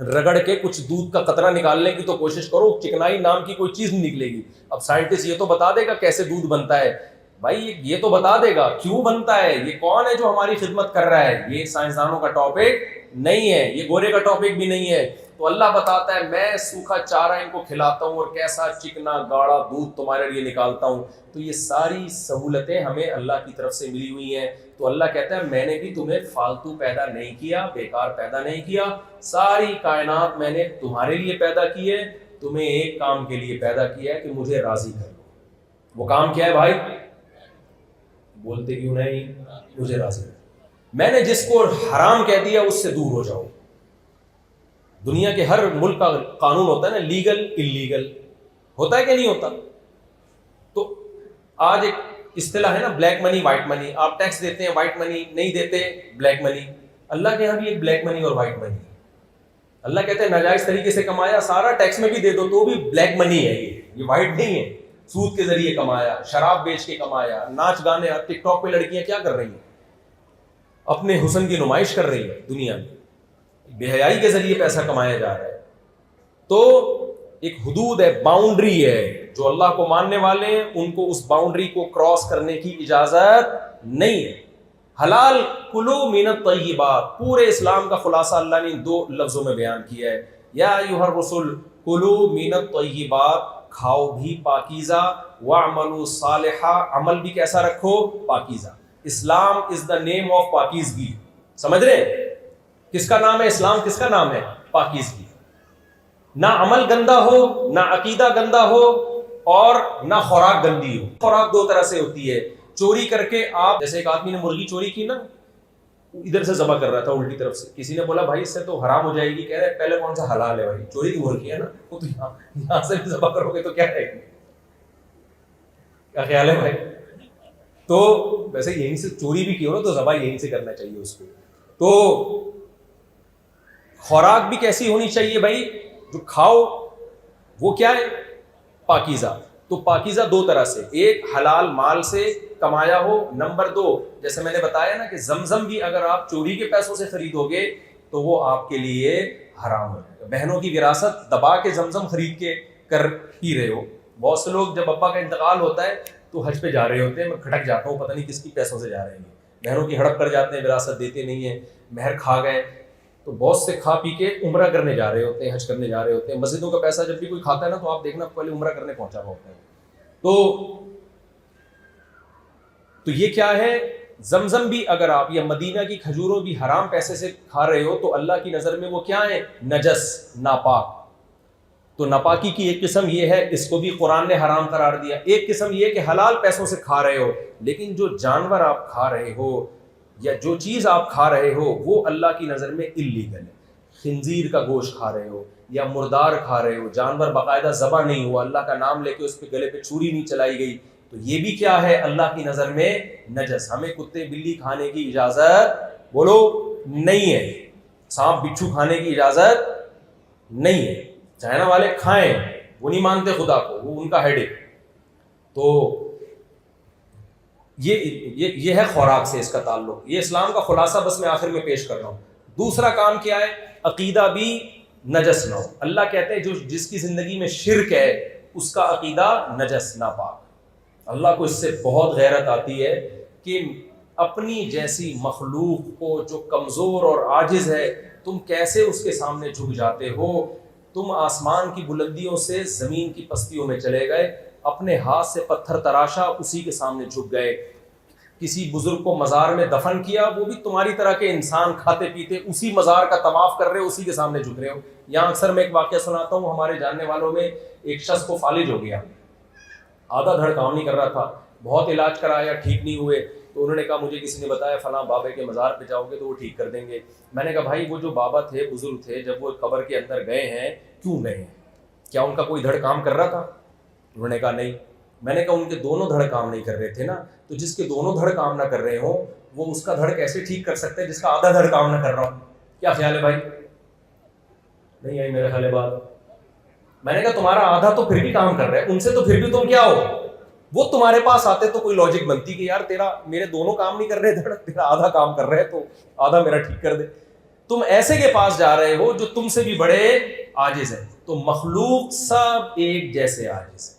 رگڑ کے کچھ دودھ کا قطرہ نکالنے کی تو کوشش کرو، چکنائی نام کی کوئی چیز نہیں نکلے گی. اب سائنٹسٹ یہ تو بتا دے گا کیسے دودھ بنتا ہے، بھائی یہ تو بتا دے گا کیوں بنتا ہے، یہ کون ہے جو ہماری خدمت کر رہا ہے. یہ سائنسدانوں کا ٹاپک نہیں ہے، یہ گورے کا ٹاپک بھی نہیں ہے. تو اللہ بتاتا ہے میں سوکھا چارہ ان کو کھلاتا ہوں اور کیسا چکنا گاڑھا دودھ تمہارے لیے نکالتا ہوں. تو یہ ساری سہولتیں ہمیں اللہ کی طرف سے ملی ہوئی ہیں. تو اللہ کہتا ہے میں نے بھی تمہیں فالتو پیدا نہیں کیا، بیکار پیدا نہیں کیا. ساری کائنات میں نے تمہارے لیے پیدا کی ہے، تمہیں ایک کام کے لیے پیدا کیا ہے کہ مجھے راضی کر لو. وہ کام کیا ہے بھائی؟ بولتے کیوں نہیں؟ مجھے راضی کر. میں نے جس کو حرام کہہ دیا اس سے دور ہو جاؤ. دنیا کے ہر ملک کا قانون ہوتا ہے نا، لیگل اللیگل ہوتا ہے کہ نہیں ہوتا؟ تو آج ایک اصطلاح ہے نا بلیک منی وائٹ منی. آپ ٹیکس دیتے ہیں وائٹ منی، نہیں دیتے بلیک منی. اللہ کے یہاں بھی ایک بلیک منی اور وائٹ منی. اللہ کہتے ہیں ناجائز طریقے سے کمایا سارا ٹیکس میں بھی دے دو تو بھی بلیک منی ہے، یہ وائٹ نہیں ہے. سود کے ذریعے کمایا، شراب بیچ کے کمایا، ناچ گانے. ٹک ٹاک پہ لڑکیاں کیا کر رہی ہیں؟ اپنے حسن کی نمائش کر رہی ہے دنیا میں، بے حیائی کے ذریعے پیسہ کمایا جا رہا ہے. تو ایک حدود ہے، باؤنڈری ہے. جو اللہ کو ماننے والے ہیں ان کو اس باؤنڈری کو کراس کرنے کی اجازت نہیں ہے. حلال کلو من الطیبات، پورے اسلام کا خلاصہ اللہ نے 2 لفظوں میں بیان کیا ہے. یا ایھا الرسل کلو من الطیبات، کھاؤ بھی پاکیزہ، واعملوا صالحا، عمل بھی کیسا رکھو؟ پاکیزہ. اسلام از دا نیم آف پاکیزگی. سمجھ رہے ہیں کس کا نام ہے اسلام؟ کس کا نام ہے؟ پاکیزگی. نہ عمل گندا ہو، نہ عقیدہ گندا ہو، اور نہ خوراک گندی ہو. خوراک 2 طرح سے ہوتی ہے. چوری کر کے آپ، جیسے ایک آدمی نے مرغی چوری کی نا، ادھر سے ذبح کر رہا تھا الٹی طرف سے، کسی نے بولا بھائی اس سے تو حرام ہو جائے گی. کہہ رہے پہلے کون سا حلال ہے بھائی؟ چوری کی مرغی ہے نا، وہ تو یہاں سے بھی ذبح کرو گے تو کیا رہے گی؟ کیا خیال ہے بھائی؟ تو ویسے یہیں سے چوری بھی کی ہو نا تو ذبح یہیں سے کرنا چاہیے اس کو. تو خوراک بھی کیسی ہونی چاہیے بھائی؟ جو کھاؤ وہ کیا ہے؟ پاکیزہ. تو پاکیزہ 2 طرح سے، ایک حلال مال سے کمایا ہو، نمبر 2 جیسے میں نے بتایا نا کہ زمزم بھی اگر آپ چوری کے پیسوں سے خریدو گے تو وہ آپ کے لیے حرام ہو جائے گا. بہنوں کی وراثت دبا کے زمزم خرید کے کر پی رہے ہو. بہت سے لوگ جب ابا کا انتقال ہوتا ہے تو حج پہ جا رہے ہوتے ہیں، میں کھٹک جاتا ہوں پتہ نہیں کس کی پیسوں سے جا رہے ہیں. بہنوں کی ہڑپ کر جاتے ہیں، وراثت دیتے نہیں ہیں، مہر کھا گئے. تو بہت سے کھا پی کے عمرہ کرنے جا رہے ہوتے ہیں، حج کرنے جا رہے ہوتے ہیں. مسجدوں کا پیسہ جب بھی کوئی کھاتا ہے نا تو آپ دیکھنا پہلے عمرہ کرنے پہنچا ہوا ہوتا ہے. تو یہ کیا ہے؟ زمزم بھی اگر آپ یا مدینہ کی کھجوروں بھی حرام پیسے سے کھا رہے ہو تو اللہ کی نظر میں وہ کیا ہے؟ نجس، ناپاک. تو ناپاکی کی ایک قسم یہ ہے، اس کو بھی قرآن نے حرام قرار دیا. ایک قسم یہ کہ حلال پیسوں سے کھا رہے ہو لیکن جو جانور آپ کھا رہے ہو یا جو چیز آپ کھا رہے ہو وہ اللہ کی نظر میں اللیگل ہے. خنزیر کا گوشت کھا رہے ہو یا مردار کھا رہے ہو، جانور باقاعدہ ذبح نہیں ہوا، اللہ کا نام لے کے اس پہ گلے پہ چھری نہیں چلائی گئی، تو یہ بھی کیا ہے؟ اللہ کی نظر میں نجس. ہمیں کتے بلی کھانے کی اجازت بولو نہیں ہے، سانپ بچھو کھانے کی اجازت نہیں ہے. چائنا والے کھائیں، وہ نہیں مانتے خدا کو، وہ ان کا ہیڈک. تو یہ ہے خوراک سے اس کا تعلق. یہ اسلام کا خلاصہ بس میں آخر میں پیش کر رہا ہوں. دوسرا کام کیا ہے؟ عقیدہ بھی نجس نہ ہو. اللہ کہتے ہیں جس کی زندگی میں شرک ہے اس کا عقیدہ نجس، ناپاک. اللہ کو اس سے بہت غیرت آتی ہے کہ اپنی جیسی مخلوق کو جو کمزور اور عاجز ہے تم کیسے اس کے سامنے جھک جاتے ہو. تم آسمان کی بلندیوں سے زمین کی پستیوں میں چلے گئے، اپنے ہاتھ سے پتھر تراشا اسی کے سامنے جھک گئے. کسی بزرگ کو مزار میں دفن کیا، وہ بھی تمہاری طرح کے انسان کھاتے پیتے اسی مزار کا طواف کر رہے ہو، اسی کے سامنے جھک رہے ہو. یہاں اکثر میں ایک واقعہ سناتا ہوں. ہمارے جاننے والوں میں ایک شخص کو فالج ہو گیا، آدھا دھڑ کام نہیں کر رہا تھا، بہت علاج کرایا ٹھیک نہیں ہوئے. تو انہوں نے کہا مجھے کسی نے بتایا فلاں بابے کے مزار پہ جاؤ گے تو وہ ٹھیک کر دیں گے. میں نے کہا بھائی وہ جو بابا تھے، بزرگ تھے، جب وہ قبر کے اندر گئے ہیں کیوں گئے ہیں؟ کیا ان کا کوئی دھڑ کام کر رہا تھا؟ انہوں نے کہا نہیں. میں نے کہا ان کے دونوں دھڑ کام نہیں کر رہے تھے نا، تو جس کے دونوں دھڑ کام نہ کر رہے ہوں وہ اس کا دھڑ کیسے ٹھیک کر سکتے ہیں جس کا آدھا دھڑ کام نہ کر رہا ہوں؟ کیا خیال ہے بھائی؟ نہیں آئی میرے خیال ہے بات. میں نے کہا تمہارا آدھا تو پھر بھی کام کر رہا ہے، ان سے تو پھر بھی تم کیا ہو؟ وہ تمہارے پاس آتے تو کوئی لاجک بنتی کہ یار میرے دونوں کام نہیں کر رہے دھڑ، تیرا آدھا کام کر رہے تو آدھا میرا ٹھیک کر دے. تم ایسے کے پاس جا رہے ہو جو تم سے بھی بڑے عاجز ہیں. تو مخلوق سب ایک جیسے عاجز ہیں.